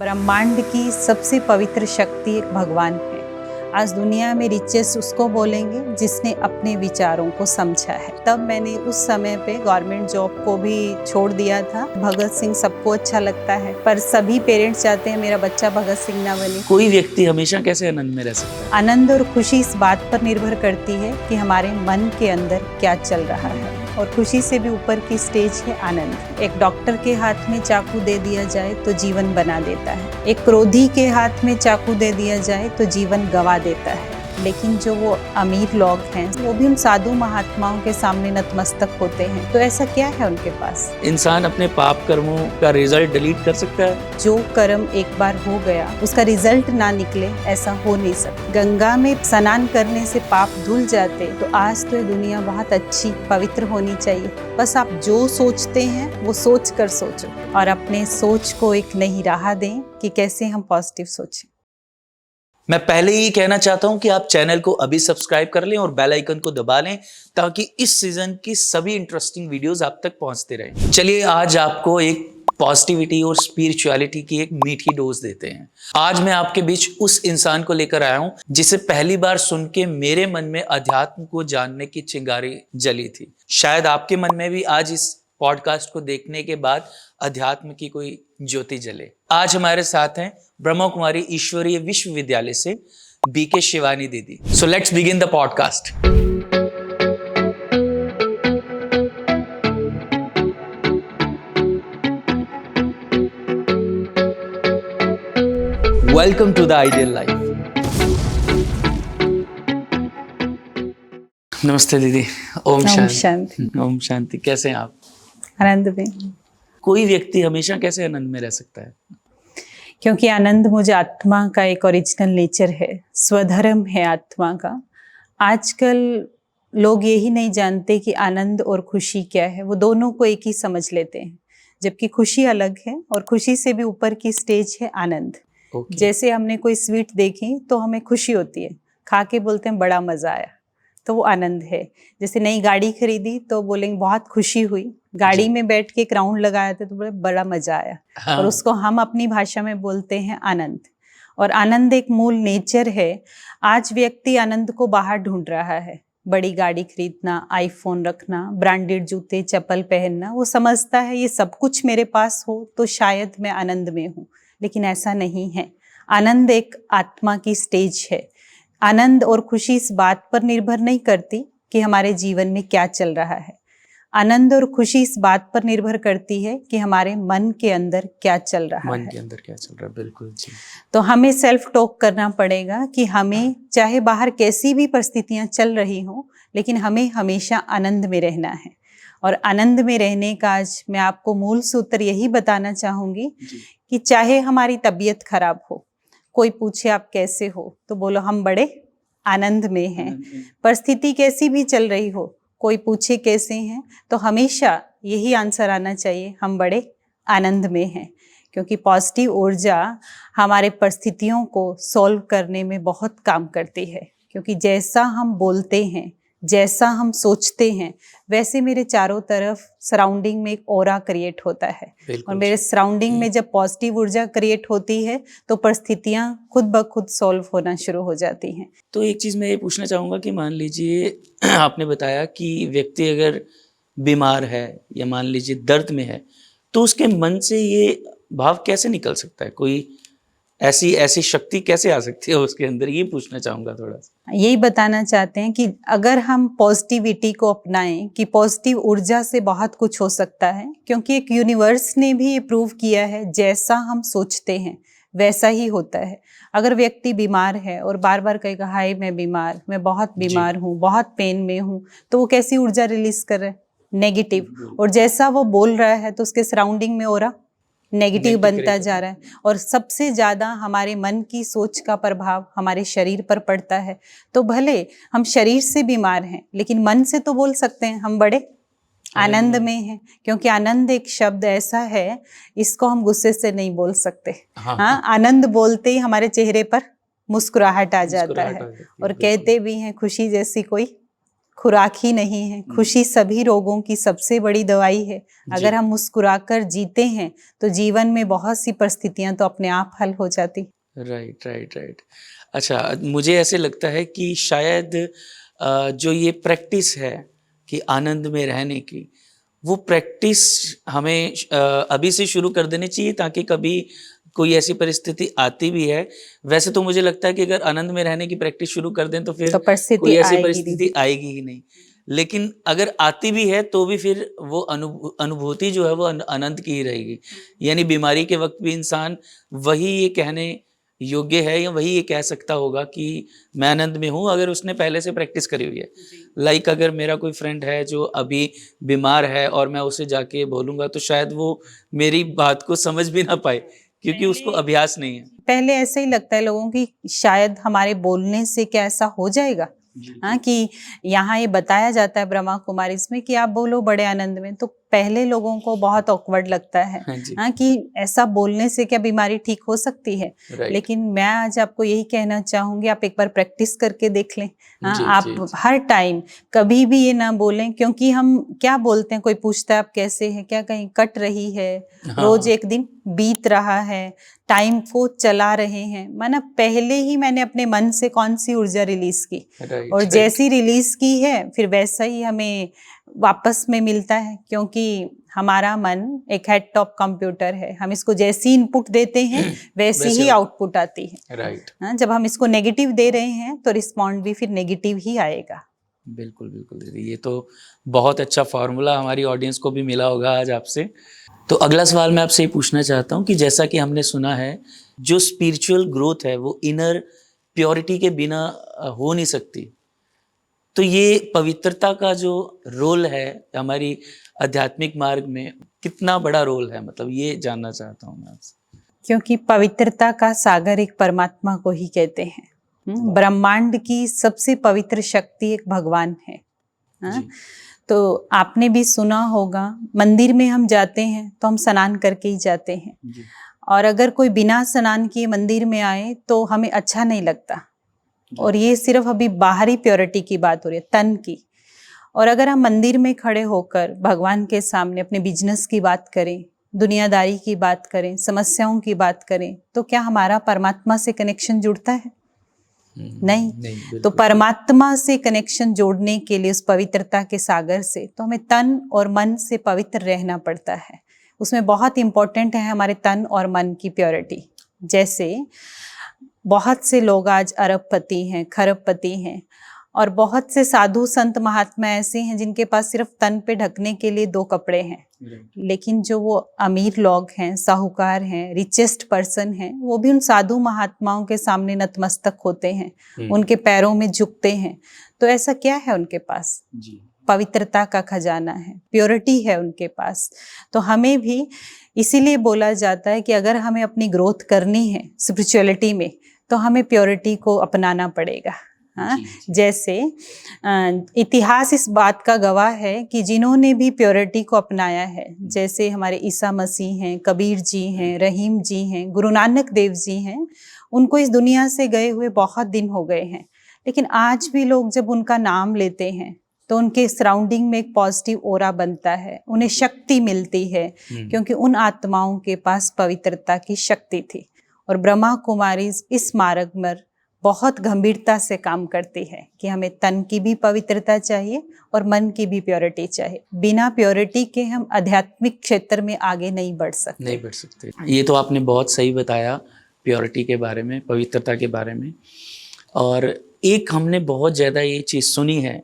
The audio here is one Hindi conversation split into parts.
ब्रह्मांड की सबसे पवित्र शक्ति एक भगवान है। आज दुनिया में रिचेस्ट उसको बोलेंगे जिसने अपने विचारों को समझा है। तब मैंने उस समय पे गवर्नमेंट जॉब को भी छोड़ दिया था। भगत सिंह सबको अच्छा लगता है, पर सभी पेरेंट्स चाहते हैं मेरा बच्चा भगत सिंह ना बने। कोई व्यक्ति हमेशा कैसे आनंद में रह सकता है? आनंद और खुशी इस बात पर निर्भर करती है कि हमारे मन के अंदर क्या चल रहा है, और खुशी से भी ऊपर की स्टेज है आनंद। एक डॉक्टर के हाथ में चाकू दे दिया जाए तो जीवन बना देता है, एक क्रोधी के हाथ में चाकू दे दिया जाए तो जीवन गवा देता है। लेकिन जो वो अमीर लोग हैं वो भी उन साधु महात्माओं के सामने नतमस्तक होते हैं, तो ऐसा क्या है उनके पास? इंसान अपने पाप कर्मों का रिजल्ट डिलीट कर सकता है? जो कर्म एक बार हो गया उसका रिजल्ट ना निकले, ऐसा हो नहीं सकता। गंगा में स्नान करने से पाप धुल जाते, तो आज तो ये दुनिया बहुत अच्छी पवित्र होनी चाहिए। बस आप जो सोचते हैं वो सोच कर सोचो, और अपने सोच को एक नई राह दें कि कैसे हम पॉजिटिव सोचें। मैं पहले ही कहना चाहता हूं कि आप चैनल को अभी सब्सक्राइब कर लें और बेल आइकन को दबा लें, ताकि इस सीजन की सभी इंटरेस्टिंग वीडियोस आप तक पहुंचते रहें। चलिए आज आपको एक पॉजिटिविटी और स्पिरिचुअलिटी की एक मीठी डोज देते हैं। आज मैं आपके बीच उस इंसान को लेकर आया हूं जिसे पहली बार सुन के मेरे मन में अध्यात्म को जानने की चिंगारी जली थी। शायद आपके मन में भी आज इस पॉडकास्ट को देखने के बाद अध्यात्म की कोई ज्योति जले। आज हमारे साथ हैं ब्रह्मा कुमारी ईश्वरीय विश्वविद्यालय से बीके शिवानी दीदी। So let's begin the podcast. Welcome to the ideal life. नमस्ते दीदी। ओम शांति। ओम शांति। कैसे हैं आप? आनंद में। कोई व्यक्ति हमेशा कैसे आनंद में रह सकता है? क्योंकि आनंद मुझे आत्मा का एक ओरिजिनल नेचर है, स्वधर्म है आत्मा का। आजकल लोग यही नहीं जानते कि आनंद और खुशी क्या है, वो दोनों को एक ही समझ लेते हैं, जबकि खुशी अलग है और खुशी से भी ऊपर की स्टेज है आनंद। जैसे हमने कोई स्वीट देखी तो हमें खुशी होती है, खा के बोलते हैं बड़ा मजा आया, तो वो आनंद है। जैसे नई गाड़ी खरीदी तो बोलेंगे बहुत खुशी हुई, गाड़ी में बैठ के एक राउंड लगाया था तो बोले बड़ा मजा आया। हाँ। और उसको हम अपनी भाषा में बोलते हैं आनंद। और आनंद एक मूल नेचर है। आज व्यक्ति आनंद को बाहर ढूंढ रहा है, बड़ी गाड़ी खरीदना, आईफोन रखना, ब्रांडेड जूते चप्पल पहनना। वो समझता है ये सब कुछ मेरे पास हो तो शायद मैं आनंद में हूँ, लेकिन ऐसा नहीं है। आनंद एक आत्मा की स्टेज है। आनंद और खुशी इस बात पर निर्भर नहीं करती कि हमारे जीवन में क्या चल रहा है। आनंद और खुशी इस बात पर निर्भर करती है कि हमारे मन के अंदर क्या चल रहा है। मन के अंदर क्या चल रहा है, बिल्कुल जी। तो हमें सेल्फ टॉक करना पड़ेगा कि हमें चाहे बाहर कैसी भी परिस्थितियां चल रही हों, लेकिन हमें हमेशा आनंद में रहना है। और आनंद में रहने का आज मैं आपको मूल सूत्र यही बताना चाहूंगी कि चाहे हमारी तबीयत खराब हो, कोई पूछे आप कैसे हो तो बोलो हम बड़े आनंद में हैं। परिस्थिति कैसी भी चल रही हो, कोई पूछे कैसे हैं तो हमेशा यही आंसर आना चाहिए, हम बड़े आनंद में हैं। क्योंकि पॉजिटिव ऊर्जा हमारे परिस्थितियों को सॉल्व करने में बहुत काम करती है। क्योंकि जैसा हम बोलते हैं, जैसा हम सोचते हैं, वैसे मेरे चारों तरफ सराउंडिंग में एक ऑरा क्रिएट होता है। और मेरे सराउंडिंग में जब पॉजिटिव ऊर्जा क्रिएट होती है तो परिस्थितियां खुद ब खुद सॉल्व होना शुरू हो जाती हैं। तो एक चीज़ मैं ये पूछना चाहूँगा कि मान लीजिए आपने बताया कि व्यक्ति अगर बीमार है या मान लीजिए दर्द में है, तो उसके मन से ये भाव कैसे निकल सकता है? कोई ऐसी शक्ति कैसे आ सकती है उसके अंदर, ये पूछना चाहूँगा थोड़ा सा। यही बताना चाहते हैं कि अगर हम पॉजिटिविटी को अपनाएं कि पॉजिटिव ऊर्जा से बहुत कुछ हो सकता है। क्योंकि एक यूनिवर्स ने भी ये प्रूव किया है, जैसा हम सोचते हैं वैसा ही होता है। अगर व्यक्ति बीमार है और बार बार कहेगा हाय मैं बीमार, मैं बहुत बीमार हूँ, बहुत पेन में हूँ, तो वो कैसी ऊर्जा रिलीज कर रहा है? नेगेटिव। और जैसा वो बोल रहा है तो उसके सराउंडिंग में हो रहा नेगेटिव बनता जा रहा है। और सबसे ज़्यादा हमारे मन की सोच का प्रभाव हमारे शरीर पर पड़ता है। तो भले हम शरीर से बीमार हैं, लेकिन मन से तो बोल सकते हैं हम बड़े आनंद में हैं। क्योंकि आनंद एक शब्द ऐसा है, इसको हम गुस्से से नहीं बोल सकते। हाँ, आनंद बोलते ही हमारे चेहरे पर मुस्कुराहट आ जाता है। और कहते भी हैं खुशी जैसी कोई खुराक ही नहीं है। खुशी सभी रोगों की सबसे बड़ी दवाई है। अगर हम मुस्कुराकर जीते हैं तो जीवन में बहुत सी परिस्थितियां तो अपने आप हल हो जाती। Right right right. अच्छा, मुझे ऐसे लगता है कि शायद जो ये प्रैक्टिस है कि आनंद में रहने की, वो प्रैक्टिस हमें अभी से शुरू कर देनी चाहिए, ताकि कभी कोई ऐसी परिस्थिति आती भी है। वैसे तो मुझे लगता है कि अगर आनंद में रहने की प्रैक्टिस शुरू कर दें तो फिर तो परिस्थिति कोई ऐसी आएगी परिस्थिति आएगी ही नहीं। लेकिन अगर आती भी है तो भी फिर वो अनुभूति जो है वो आनंद की ही रहेगी। यानी बीमारी के वक्त भी इंसान वही ये कहने योग्य है या वही ये कह सकता होगा कि मैं आनंद में हूँ, अगर उसने पहले से प्रैक्टिस करी हुई है। लाइक अगर मेरा कोई फ्रेंड है जो अभी बीमार है और मैं उसे जाके बोलूँगा तो शायद वो मेरी बात को समझ भी ना पाए, क्योंकि उसको अभ्यास नहीं है। पहले ऐसा ही लगता है लोगों की, शायद हमारे बोलने से क्या ऐसा हो जाएगा। हाँ, कि यहाँ ये बताया जाता है ब्रह्मा कुमारी इसमें कि आप बोलो बड़े आनंद में, तो पहले लोगों को बहुत ऑकवर्ड लगता है। हाँ, कि ऐसा बोलने से क्या बीमारी ठीक हो सकती है। लेकिन मैं आज आपको यही कहना चाहूंगी, आप एक बार प्रैक्टिस करके देख लें। हाँ, आप हर टाइम कभी भी ये ना बोलें, क्योंकि हम क्या बोलते हैं, कोई पूछता है आप कैसे हैं, क्या कहीं कट रही है, रोज एक दिन बीत रहा है, टाइम को चला रहे हैं, माना पहले ही मैंने अपने मन से कौन सी ऊर्जा रिलीज की, और जैसी रिलीज की है फिर वैसा ही हमें वापस में मिलता है। क्योंकि हमारा मन एक हेड टॉप कंप्यूटर है, हम इसको जैसी इनपुट देते हैं वैसी ही आउटपुट आती है। हाँ, जब हम इसको नेगेटिव दे रहे हैं तो रिस्पॉन्ड भी फिर नेगेटिव ही आएगा। बिल्कुल बिल्कुल दीदी, ये तो बहुत अच्छा फॉर्मूला हमारी ऑडियंस को भी मिला होगा आज आपसे। तो अगला सवाल मैं आपसे ये पूछना चाहता हूँ कि जैसा कि हमने सुना है, जो स्पिरिचुअल ग्रोथ है वो इनर प्योरिटी के बिना हो नहीं सकती। तो ये पवित्रता का जो रोल है हमारी आध्यात्मिक मार्ग में, कितना बड़ा रोल है, मतलब ये जानना चाहता हूँ मैं आपसे। क्योंकि पवित्रता का सागर एक परमात्मा को ही कहते हैं। ब्रह्मांड की सबसे पवित्र शक्ति एक भगवान है। हाँ? तो आपने भी सुना होगा, मंदिर में हम जाते हैं तो हम स्नान करके ही जाते हैं, और अगर कोई बिना स्नान किए मंदिर में आए तो हमें अच्छा नहीं लगता। और ये सिर्फ अभी बाहरी प्योरिटी की बात हो रही है, तन की। और अगर हम मंदिर में खड़े होकर भगवान के सामने अपने बिजनेस की बात करें, दुनियादारी की बात करें, समस्याओं की बात करें, तो क्या हमारा परमात्मा से कनेक्शन जुड़ता है? नहीं। तो परमात्मा से कनेक्शन जोड़ने के लिए, उस पवित्रता के सागर से, तो हमें तन और मन से पवित्र रहना पड़ता है। उसमें बहुत इंपॉर्टेंट है हमारे तन और मन की प्योरिटी। जैसे बहुत से लोग आज अरबपति हैं, खरबपति हैं, और बहुत से साधु संत महात्मा ऐसे हैं जिनके पास सिर्फ तन पे ढकने के लिए 2 कपड़े हैं। लेकिन जो वो अमीर लोग हैं, साहूकार हैं, रिचेस्ट पर्सन हैं, वो भी उन साधु महात्माओं के सामने नतमस्तक होते हैं, उनके पैरों में झुकते हैं। तो ऐसा क्या है उनके पास? पवित्रता का खजाना है, प्योरिटी है उनके पास। तो हमें भी इसीलिए बोला जाता है कि अगर हमें अपनी ग्रोथ करनी है स्पिरिचुअलिटी में तो हमें प्योरिटी को अपनाना पड़ेगा। हाँ, जैसे इतिहास इस बात का गवाह है कि जिन्होंने भी प्योरिटी को अपनाया है, जैसे हमारे ईसा मसीह हैं, कबीर जी हैं, रहीम जी हैं, गुरु नानक देव जी हैं, उनको इस दुनिया से गए हुए बहुत दिन हो गए हैं, लेकिन आज भी लोग जब उनका नाम लेते हैं तो उनके सराउंडिंग में एक पॉजिटिव ओरा बनता है, उन्हें शक्ति मिलती है, क्योंकि उन आत्माओं के पास पवित्रता की शक्ति थी। और ब्रह्मा कुमारी इस मार्ग में बहुत गंभीरता से काम करती है कि हमें तन की भी पवित्रता चाहिए और मन की भी प्योरिटी चाहिए। बिना प्योरिटी के हम आध्यात्मिक क्षेत्र में आगे नहीं बढ़ सकते। ये तो आपने बहुत सही बताया प्योरिटी के बारे में, पवित्रता के बारे में। और एक हमने बहुत ज़्यादा ये चीज़ सुनी है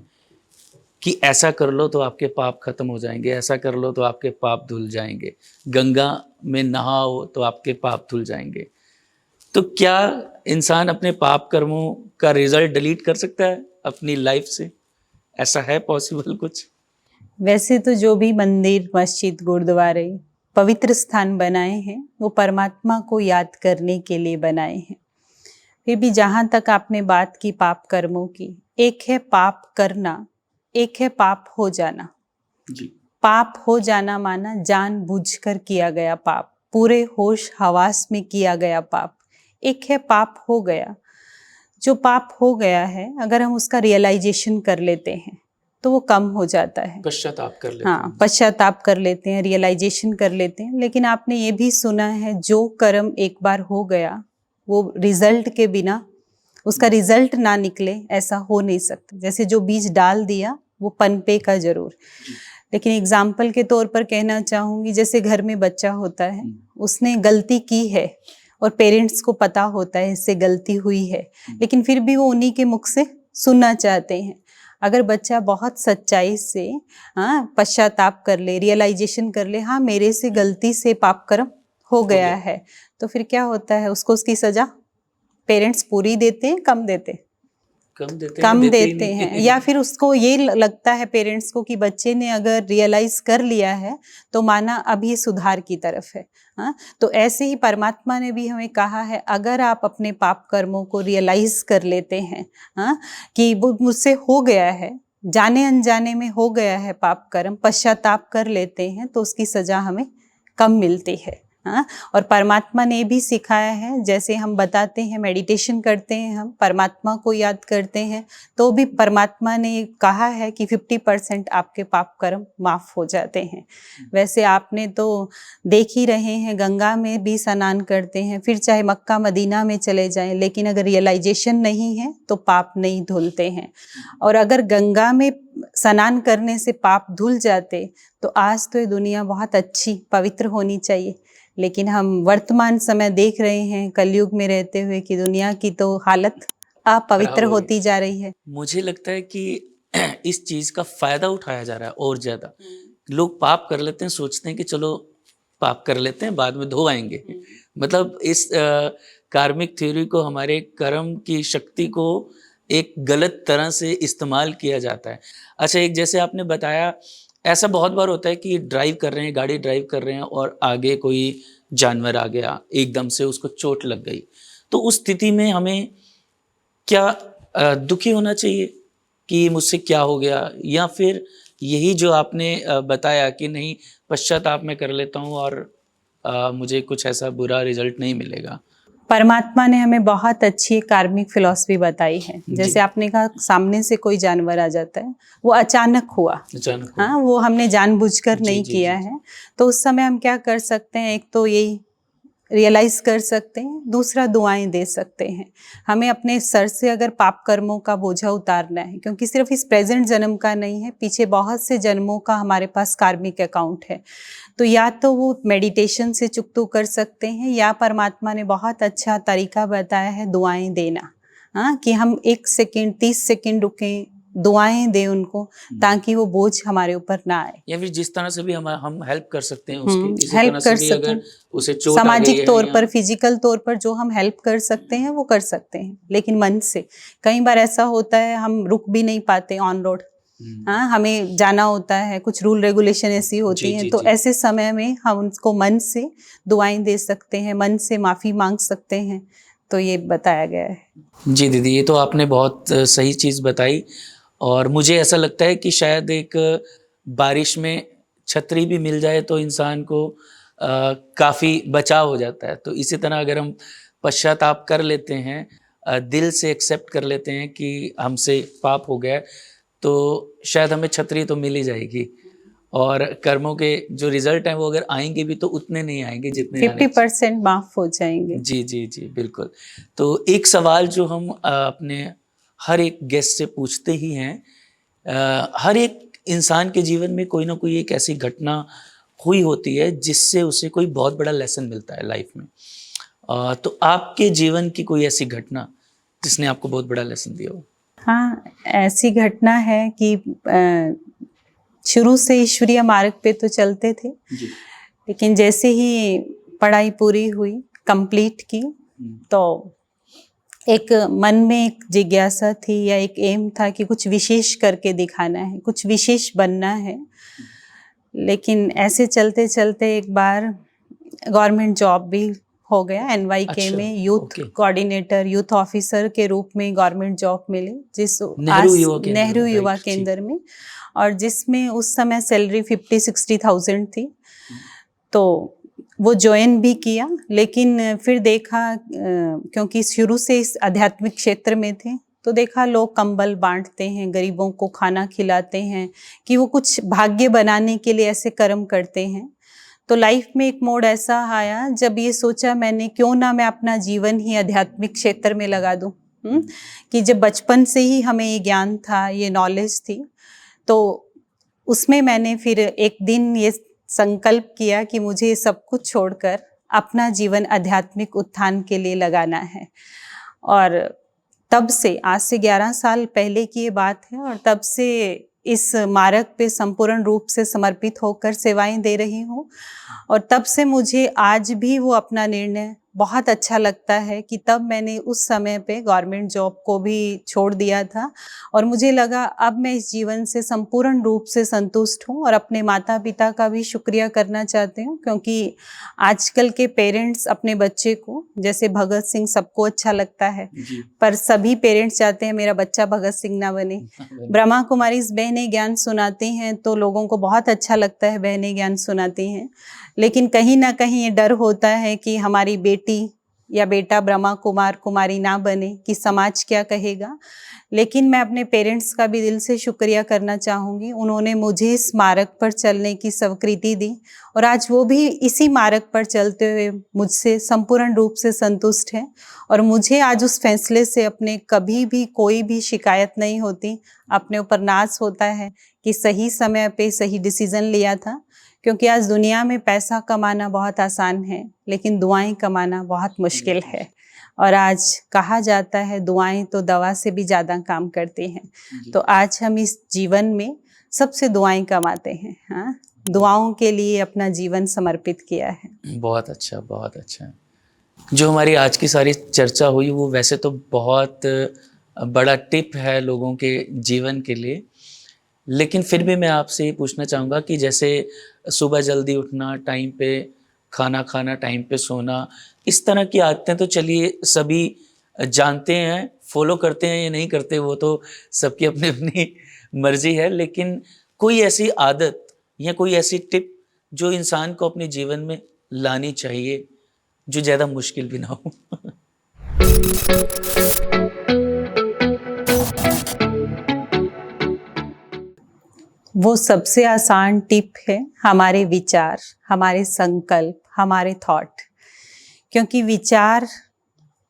कि ऐसा कर लो तो आपके पाप खत्म हो जाएंगे, ऐसा कर लो तो आपके पाप धुल जाएंगे, गंगा में नहाओ तो आपके पाप धुल जाएंगे। तो क्या इंसान अपने पाप कर्मों का रिजल्ट डिलीट कर सकता है अपनी लाइफ से? ऐसा है पॉसिबल कुछ? वैसे तो जो भी मंदिर, मस्जिद, गुरुद्वारे पवित्र स्थान बनाए हैं वो परमात्मा को याद करने के लिए बनाए हैं। फिर भी जहाँ तक आपने बात की पाप कर्मों की, एक है पाप करना, एक है पाप हो जाना। पाप हो जाना माना जानबूझकर किया गया पाप, पूरे होश हवास में किया गया पाप। एक है पाप हो गया। जो पाप हो गया है, अगर हम उसका रियलाइजेशन कर लेते हैं तो वो कम हो जाता है। पश्चाताप कर लेते हाँ, पश्चाताप कर लेते हैं, रियलाइजेशन कर लेते हैं। लेकिन आपने ये भी सुना है, जो कर्म एक बार हो गया वो रिजल्ट के बिना, उसका रिजल्ट ना निकले, ऐसा हो नहीं सकता। जैसे जो बीज डाल दिया वो पनपेगा जरूर। लेकिन एग्जाम्पल के तौर पर कहना चाहूंगी, जैसे घर में बच्चा होता है, उसने गलती की है और पेरेंट्स को पता होता है इससे गलती हुई है, लेकिन फिर भी वो उन्हीं के मुख से सुनना चाहते हैं। अगर बच्चा बहुत सच्चाई से पश्चाताप कर ले, रियलाइजेशन कर ले, हाँ मेरे से गलती से पाप कर्म हो गया है, तो फिर क्या होता है, उसको उसकी सजा पेरेंट्स पूरी देते हैं, कम देते कम देते हैं। या फिर उसको ये लगता है पेरेंट्स को कि बच्चे ने अगर रियलाइज कर लिया है तो माना अब ये सुधार की तरफ है। हाँ, तो ऐसे ही परमात्मा ने भी हमें कहा है, अगर आप अपने पाप कर्मों को रियलाइज कर लेते हैं, हाँ, कि वो मुझसे हो गया है, जाने अनजाने में हो गया है पाप कर्म, पश्चाताप कर लेते हैं, तो उसकी सजा हमें कम मिलती है। हाँ, और परमात्मा ने भी सिखाया है, जैसे हम बताते हैं मेडिटेशन करते हैं, हम परमात्मा को याद करते हैं, तो भी परमात्मा ने कहा है कि 50% आपके पाप कर्म माफ हो जाते हैं। वैसे आपने तो देख ही रहे हैं, गंगा में भी स्नान करते हैं, फिर चाहे मक्का मदीना में चले जाएं, लेकिन अगर रियलाइजेशन नहीं है तो पाप नहीं धुलते हैं। और अगर गंगा में स्नान करने से पाप धुल जाते तो आज तो ये दुनिया बहुत अच्छी पवित्र होनी चाहिए। लेकिन हम वर्तमान समय देख रहे हैं, कलयुग में रहते हुए, कि दुनिया की तो हालत अपवित्र होती जा रही है। मुझे लगता है कि इस चीज का फायदा उठाया जा रहा है और ज्यादा। लोग पाप कर लेते हैं, सोचते हैं कि चलो पाप कर लेते हैं, बाद में धो आएंगे। मतलब इस कार्मिक थ्योरी को, हमारे कर्म की शक्ति को एक गलत तरह से इस्तेमाल किया जाता है। अच्छा, एक जैसे आपने बताया, ऐसा बहुत बार होता है कि ड्राइव कर रहे हैं, गाड़ी ड्राइव कर रहे हैं और आगे कोई जानवर आ गया, एकदम से उसको चोट लग गई, तो उस स्थिति में हमें क्या दुखी होना चाहिए कि मुझसे क्या हो गया, या फिर यही जो आपने बताया कि नहीं, पश्चाताप मैं कर लेता हूँ और मुझे कुछ ऐसा बुरा रिजल्ट नहीं मिलेगा? परमात्मा ने हमें बहुत अच्छी कार्मिक फिलॉसफी बताई है। जैसे आपने कहा, सामने से कोई जानवर आ जाता है, वो अचानक हुआ, हाँ, वो हमने जानबूझकर नहीं किया है, तो उस समय हम क्या कर सकते हैं, एक तो यही रियलाइज कर सकते हैं, दूसरा दुआएं दे सकते हैं। हमें अपने सर से अगर पाप कर्मों का बोझा उतारना है, क्योंकि सिर्फ इस प्रेजेंट जन्म का नहीं है, पीछे बहुत से जन्मों का हमारे पास कार्मिक अकाउंट है, तो या तो वो मेडिटेशन से चुकतू कर सकते हैं, या परमात्मा ने बहुत अच्छा तरीका बताया है दुआएं देना। हाँ, कि हम 1 सेकेंड 30 सेकेंड रुकें, दुआएं दें उनको, ताकि वो बोझ हमारे ऊपर ना आए। या फिर जिस तरह से भी हम हेल्प कर सकते हैं उसकी, इसी हेल्प तरह कर से भी सकते अगर उसे चोट सामाजिक तौर पर, फिजिकल तौर पर जो हम हेल्प कर सकते हैं वो कर सकते हैं, लेकिन मन से। कई बार ऐसा होता है, हम रुक भी नहीं पाते ऑन रोड, हाँ, हमें जाना होता है, कुछ रूल रेगुलेशन ऐसी होती हैं, तो ऐसे समय में हम उनको मन से दुआएं दे सकते हैं, मन से माफ़ी मांग सकते हैं, तो ये बताया गया है। जी दीदी, ये तो आपने बहुत सही चीज़ बताई, और मुझे ऐसा लगता है कि शायद एक बारिश में छतरी भी मिल जाए तो इंसान को काफ़ी बचाव हो जाता है। तो इसी तरह अगर हम पश्चाताप कर लेते हैं, दिल से एक्सेप्ट कर लेते हैं कि हमसे पाप हो गया, तो शायद हमें छतरी तो मिल ही जाएगी, और कर्मों के जो रिजल्ट हैं वो अगर आएंगे भी तो उतने नहीं आएंगे जितने 50% माफ हो जाएंगे। जी जी जी, बिल्कुल। तो एक सवाल जो हम अपने हर एक गेस्ट से पूछते ही हैं, हर एक इंसान के जीवन में कोई ना कोई एक ऐसी घटना हुई होती है जिससे उसे कोई बहुत बड़ा लेसन मिलता है लाइफ में। तो आपके जीवन की कोई ऐसी घटना जिसने आपको बहुत बड़ा लेसन दिया हो? हाँ, ऐसी घटना है कि शुरू से ईश्वरीय मार्ग पे तो चलते थे, लेकिन जैसे ही पढ़ाई पूरी हुई, कंप्लीट की, तो एक मन में एक जिज्ञासा थी या एक एम था कि कुछ विशेष करके दिखाना है, कुछ विशेष बनना है। लेकिन ऐसे चलते चलते एक बार गवर्नमेंट जॉब भी हो गया, NYK में यूथ कोऑर्डिनेटर, यूथ ऑफिसर के रूप में गवर्नमेंट जॉब मिली, जिस नेहरू युवा केंद्र में, और जिसमें उस समय सैलरी 50-60,000 थी। तो वो ज्वाइन भी किया, लेकिन फिर देखा, क्योंकि शुरू से इस आध्यात्मिक क्षेत्र में थे, तो देखा लोग कंबल बांटते हैं, गरीबों को खाना खिलाते हैं, कि वो कुछ भाग्य बनाने के लिए ऐसे कर्म करते हैं। तो लाइफ में एक मोड़ ऐसा आया जब ये सोचा मैंने, क्यों ना मैं अपना जीवन ही आध्यात्मिक क्षेत्र में लगा दूं। कि जब बचपन से ही हमें ये ज्ञान था, ये नॉलेज थी, तो उसमें मैंने फिर एक दिन ये संकल्प किया कि मुझे ये सब कुछ छोड़कर अपना जीवन आध्यात्मिक उत्थान के लिए लगाना है। और तब से, आज से 11 साल पहले की ये बात है, और तब से इस मार्ग पे संपूर्ण रूप से समर्पित होकर सेवाएं दे रही हूँ। और तब से मुझे आज भी वो अपना निर्णय बहुत अच्छा लगता है कि तब मैंने उस समय पे गवर्नमेंट जॉब को भी छोड़ दिया था, और मुझे लगा अब मैं इस जीवन से संपूर्ण रूप से संतुष्ट हूँ। और अपने माता पिता का भी शुक्रिया करना चाहती हूँ, क्योंकि आजकल के पेरेंट्स अपने बच्चे को, जैसे भगत सिंह सबको अच्छा लगता है, पर सभी पेरेंट्स चाहते हैं मेरा बच्चा भगत सिंह ना बने। ब्रह्मा कुमारी बहनें ज्ञान सुनाती हैं तो लोगों को बहुत अच्छा लगता है, बहनें ज्ञान सुनाती हैं, लेकिन कहीं ना कहीं ये डर होता है कि हमारी बेटी या बेटा ब्रह्मा कुमार कुमारी ना बने, कि समाज क्या कहेगा। लेकिन मैं अपने पेरेंट्स का भी दिल से शुक्रिया करना चाहूँगी, उन्होंने मुझे इस मार्ग पर चलने की स्वीकृति दी, और आज वो भी इसी मार्ग पर चलते हुए मुझसे संपूर्ण रूप से संतुष्ट हैं। और मुझे आज उस फैसले से अपने कभी भी कोई भी शिकायत नहीं होती, अपने ऊपर नाज होता है कि सही समय पे सही डिसीजन लिया था। क्योंकि आज दुनिया में पैसा कमाना बहुत आसान है, लेकिन दुआएं कमाना बहुत मुश्किल है। और आज कहा जाता है दुआएं तो दवा से भी ज़्यादा काम करती हैं। तो आज हम इस जीवन में सबसे दुआएं कमाते हैं। हाँ, दुआओं के लिए अपना जीवन समर्पित किया है। बहुत अच्छा, बहुत अच्छा। जो हमारी आज की सारी चर्चा हुई वो वैसे तो बहुत बड़ा टिप है लोगों के जीवन के लिए, लेकिन फिर भी मैं आपसे ये पूछना चाहूँगा कि जैसे सुबह जल्दी उठना, टाइम पे खाना खाना, टाइम पे सोना, इस तरह की आदतें तो चलिए सभी जानते हैं, फॉलो करते हैं या नहीं करते वो तो सबकी अपनी अपनी मर्जी है, लेकिन कोई ऐसी आदत या कोई ऐसी टिप जो इंसान को अपने जीवन में लानी चाहिए जो ज़्यादा मुश्किल भी ना हो? वो सबसे आसान टिप है हमारे विचार, हमारे संकल्प, हमारे थॉट। क्योंकि विचार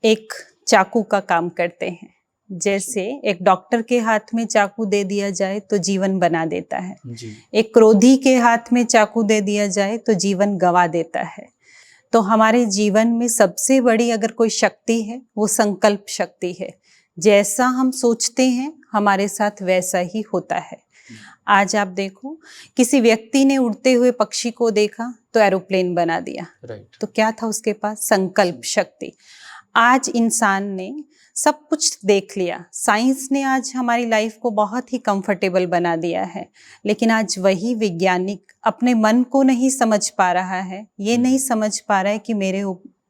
एक चाकू का काम करते हैं। जैसे एक डॉक्टर के हाथ में चाकू दे दिया जाए तो जीवन बना देता है, एक क्रोधी के हाथ में चाकू दे दिया जाए तो जीवन गंवा देता है। तो हमारे जीवन में सबसे बड़ी अगर कोई शक्ति है वो संकल्प शक्ति है। जैसा हम सोचते हैं हमारे साथ वैसा ही होता है। आज आप देखो, किसी व्यक्ति ने उड़ते हुए पक्षी को देखा तो एरोप्लेन बना दिया। तो क्या था उसके पास? संकल्प शक्ति। आज इंसान ने सब कुछ देख लिया, साइंस ने आज हमारी लाइफ को बहुत ही कंफर्टेबल बना दिया है, लेकिन आज वही वैज्ञानिक अपने मन को नहीं समझ पा रहा है, ये नहीं समझ पा रहा है कि मेरे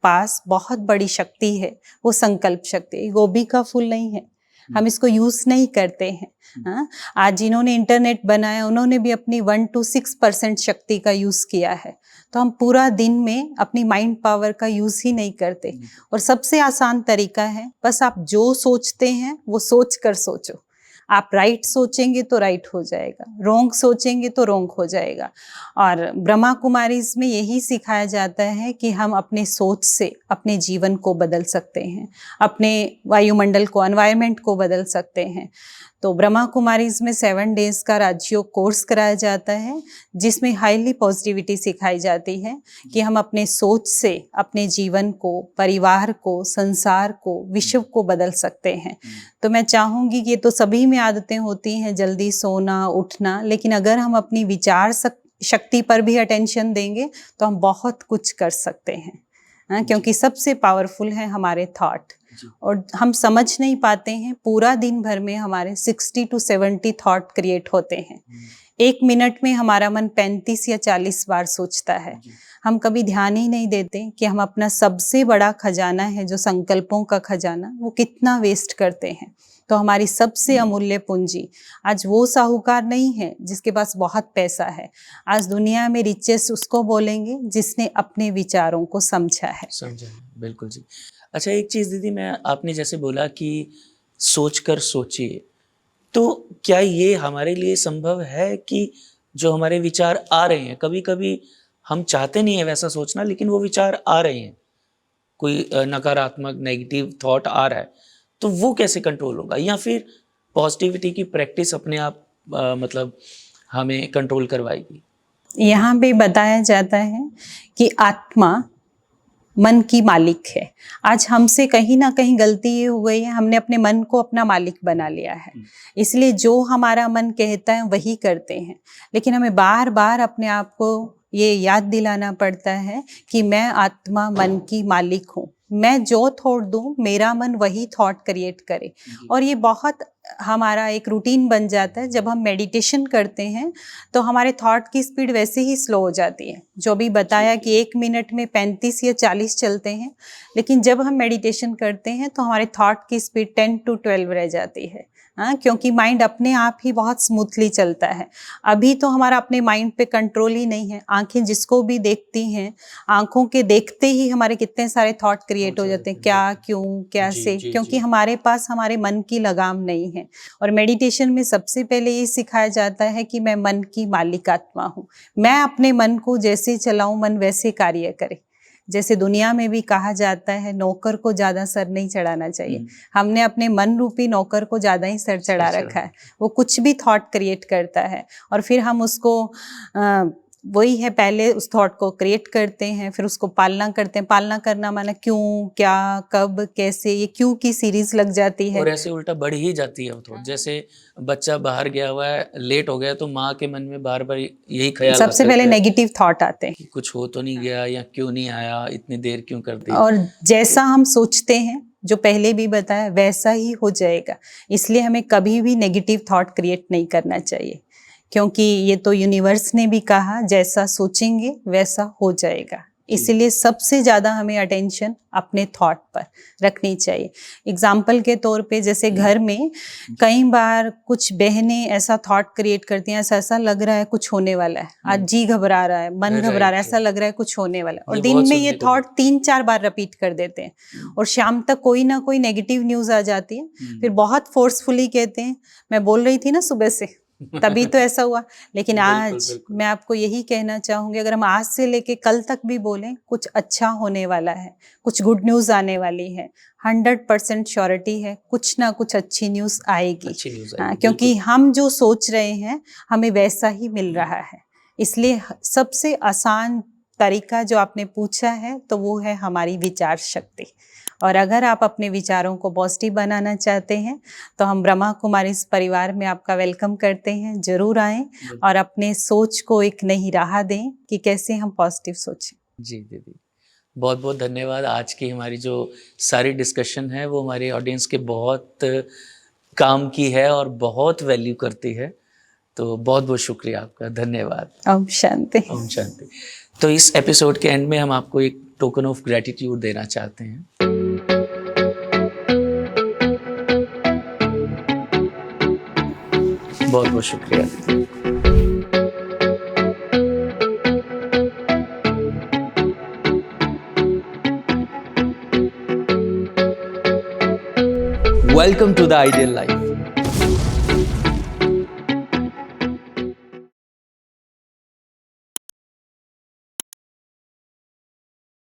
पास बहुत बड़ी शक्ति है, वो संकल्प शक्ति। गोभी का फूल नहीं है, हम इसको यूज नहीं करते हैं। हाँ? आज जिन्होंने इंटरनेट बनाया उन्होंने भी अपनी 1 to 6% शक्ति का यूज किया है। तो हम पूरा दिन में अपनी माइंड पावर का यूज ही नहीं करते। और सबसे आसान तरीका है, बस आप जो सोचते हैं वो सोच कर सोचो। आप राइट सोचेंगे तो राइट हो जाएगा, रोंग सोचेंगे तो रोंग हो जाएगा। और ब्रह्मा कुमारीज में यही सिखाया जाता है कि हम अपने सोच से अपने जीवन को बदल सकते हैं, अपने वायुमंडल को, एनवायरनमेंट को बदल सकते हैं। तो ब्रह्मा कुमारीज में 7 डेज का राजयोग कोर्स कराया जाता है, जिसमें हाईली पॉजिटिविटी सिखाई जाती है कि हम अपने सोच से अपने जीवन को, परिवार को, संसार को, विश्व को बदल सकते हैं। तो मैं चाहूँगी कि ये तो सभी में आदतें होती हैं, जल्दी सोना, उठना, लेकिन अगर हम अपनी विचार शक्ति पर भी अटेंशन देंगे तो हम बहुत कुछ कर सकते हैं। क्योंकि सबसे पावरफुल है हमारे थॉट। और हम समझ नहीं पाते हैं, पूरा दिन भर में हमारे 60 to 70 थॉट क्रिएट होते हैं। 1 मिनट में हमारा मन 35 या 40 बार सोचता है। हम कभी ध्यान ही नहीं देते कि हम अपना सबसे बड़ा खजाना है जो संकल्पों का खजाना, वो कितना वेस्ट करते हैं। तो हमारी सबसे अमूल्य पूंजी, आज वो साहूकार नहीं है जिसके पास बहुत पैसा है। आज दुनिया में रिचेस्ट उसको बोलेंगे जिसने अपने विचारों को समझा है। बिल्कुल जी। अच्छा, एक चीज़ दीदी, मैं आपने जैसे बोला कि सोचकर सोचिए। तो क्या ये हमारे लिए संभव है कि जो हमारे विचार आ रहे हैं, कभी कभी हम चाहते नहीं है वैसा सोचना, लेकिन वो विचार आ रहे हैं, कोई नकारात्मक नेगेटिव थॉट आ रहा है, तो वो कैसे कंट्रोल होगा? या फिर पॉजिटिविटी की प्रैक्टिस अपने आप मतलब हमें कंट्रोल करवाएगी? यहाँ पे बताया जाता है कि आत्मा मन की मालिक है। आज हमसे कहीं ना कहीं गलती ये हो गई है, हमने अपने मन को अपना मालिक बना लिया है। इसलिए जो हमारा मन कहता है वही करते हैं। लेकिन हमें बार बार अपने आप को ये याद दिलाना पड़ता है कि मैं आत्मा मन की मालिक हूँ। मैं जो थॉट दूँ मेरा मन वही थॉट क्रिएट करे। और ये बहुत हमारा एक रूटीन बन जाता है। जब हम मेडिटेशन करते हैं तो हमारे थॉट की स्पीड वैसे ही स्लो हो जाती है। जो भी बताया कि 1 मिनट में 35 या 40 चलते हैं, लेकिन जब हम मेडिटेशन करते हैं तो हमारे थॉट की स्पीड 10 to 12 रह जाती है। हाँ, क्योंकि माइंड अपने आप ही बहुत स्मूथली चलता है। अभी तो हमारा अपने माइंड पे कंट्रोल ही नहीं है। आंखें जिसको भी देखती हैं, आंखों के देखते ही हमारे कितने सारे थॉट क्रिएट हो जाते हैं, क्या, क्यों, कैसे, क्योंकि हमारे पास हमारे मन की लगाम नहीं है। और मेडिटेशन में सबसे पहले ये सिखाया जाता है कि मैं मन की मालिक आत्मा हूँ। मैं अपने मन को जैसे चलाऊं, मन वैसे कार्य करे। जैसे दुनिया में भी कहा जाता है, नौकर को ज्यादा सर नहीं चढ़ाना चाहिए। हमने अपने मन रूपी नौकर को ज्यादा ही सर चढ़ा रखा है। वो कुछ भी थॉट क्रिएट करता है और फिर हम उसको वही है, पहले उस थॉट को क्रिएट करते हैं, फिर उसको पालना करते हैं। पालना करना माना क्यों, क्या, कब, कैसे, ये क्यों की सीरीज लग जाती है। और ऐसे उल्टा बढ़ ही जाती है वो थॉट। जैसे बच्चा बाहर गया हुआ है, लेट हो गया, तो माँ के मन में बार बार यही ख्याल सबसे पहले नेगेटिव थॉट आते हैं कि कुछ हो तो नहीं गया, या क्यों नहीं आया, इतनी देर क्यों कर दी। और जैसा हम सोचते हैं, जो पहले भी बताया, वैसा ही हो जाएगा। इसलिए हमें कभी भी नेगेटिव थॉट क्रिएट नहीं करना चाहिए, क्योंकि ये तो यूनिवर्स ने भी कहा, जैसा सोचेंगे वैसा हो जाएगा। इसलिए सबसे ज़्यादा हमें अटेंशन अपने थॉट पर रखनी चाहिए। एग्जाम्पल के तौर पे, जैसे घर में कई बार कुछ बहनें ऐसा थॉट क्रिएट करती हैं, ऐसा लग रहा है कुछ होने वाला है, आज जी घबरा रहा है, मन घबरा रहा है, ऐसा लग रहा है कुछ होने वाला है, और दिन में ये थॉट 3-4 बार रिपीट कर देते हैं, और शाम तक कोई ना कोई नेगेटिव न्यूज़ आ जाती है। फिर बहुत फोर्सफुली कहते हैं, मैं बोल रही थी ना सुबह से, तभी तो ऐसा हुआ। लेकिन आज मैं आपको यही कहना चाहूंगी, अगर हम आज से लेके कल तक भी बोलें, कुछ अच्छा होने वाला है, कुछ गुड न्यूज़ आने वाली है, 100% श्योरिटी है, कुछ ना कुछ अच्छी न्यूज़ आएगी। क्योंकि हम जो सोच रहे हैं हमें वैसा ही मिल रहा है। इसलिए सबसे आसान तरीका जो आपने पूछा है, तो वो है हमारी विचार शक्ति। और अगर आप अपने विचारों को पॉजिटिव बनाना चाहते हैं, तो हम ब्रह्मा कुमारी इस परिवार में आपका वेलकम करते हैं। जरूर आएं और अपने सोच को एक नई राह दें कि कैसे हम पॉजिटिव सोचें। जी दीदी, बहुत बहुत धन्यवाद। आज की हमारी जो सारी डिस्कशन है वो हमारे ऑडियंस के बहुत काम की है और बहुत वैल्यू करती है। तो बहुत बहुत शुक्रिया आपका, धन्यवाद। ओम शांति। ओम शांति। तो इस एपिसोड के एंड में हम आपको एक टोकन ऑफ ग्रेटिट्यूड देना चाहते हैं। बहुत बहुत शुक्रिया। Welcome to the ideal life.